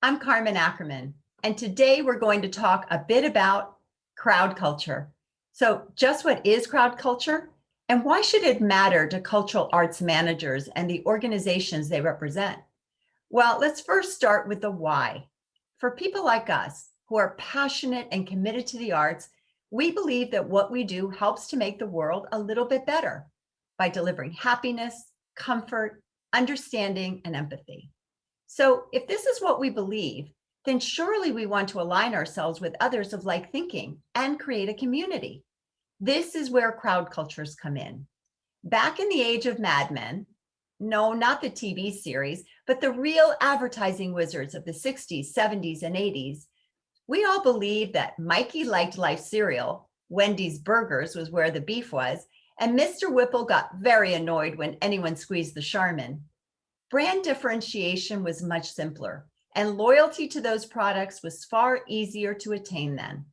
I'm Carmen Ackerman, and today we're going to talk a bit about crowd culture. So just what is crowd culture, and why should it matter to cultural arts managers and the organizations they represent? Well, let's first start with the why. For people like us who are passionate and committed to the arts, we believe that what we do helps to make the world a little bit better by delivering happiness, comfort, understanding, and empathy. So if this is what we believe, then surely we want to align ourselves with others of like thinking and create a community. This is where crowd cultures come in. Back in the age of Mad Men, no, not the TV series, but the real advertising wizards of the 60s, 70s, and 80s, we all believed that Mikey liked Life cereal, Wendy's burgers was where the beef was, and Mr. Whipple got very annoyed when anyone squeezed the Charmin. Brand differentiation was much simpler, and loyalty to those products was far easier to attain then.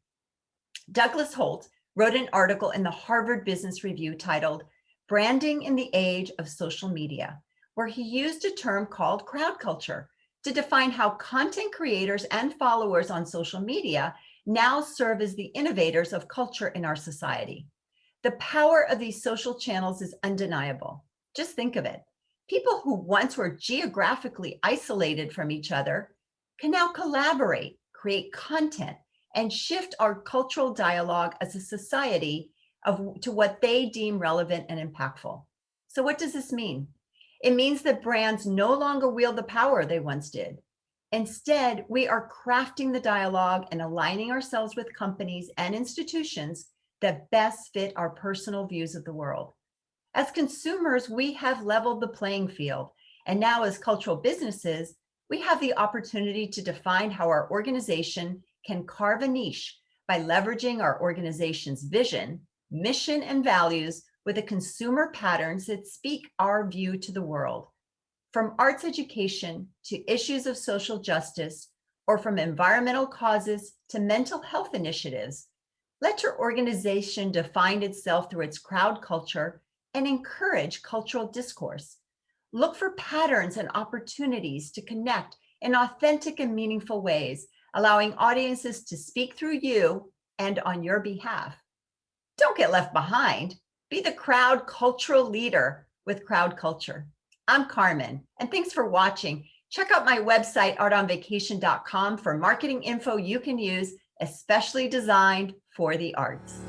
Douglas Holt wrote an article in the Harvard Business Review titled Branding in the Age of Social Media, where he used a term called crowd culture to define how content creators and followers on social media now serve as the innovators of culture in our society. The power of these social channels is undeniable. Just think of it. People who once were geographically isolated from each other can now collaborate, create content, and shift our cultural dialogue as a society to what they deem relevant and impactful. So what does this mean? It means that brands no longer wield the power they once did. Instead, we are crafting the dialogue and aligning ourselves with companies and institutions that best fit our personal views of the world. As consumers, we have leveled the playing field. And now as cultural businesses, we have the opportunity to define how our organization can carve a niche by leveraging our organization's vision, mission, and values with the consumer patterns that speak our view to the world. From arts education to issues of social justice, or from environmental causes to mental health initiatives, let your organization define itself through its crowd culture and encourage cultural discourse. Look for patterns and opportunities to connect in authentic and meaningful ways, allowing audiences to speak through you and on your behalf. Don't get left behind. Be the crowd cultural leader with crowd culture. I'm Carmen, and thanks for watching. Check out my website, artonvacation.com, for marketing info you can use, especially designed for the arts.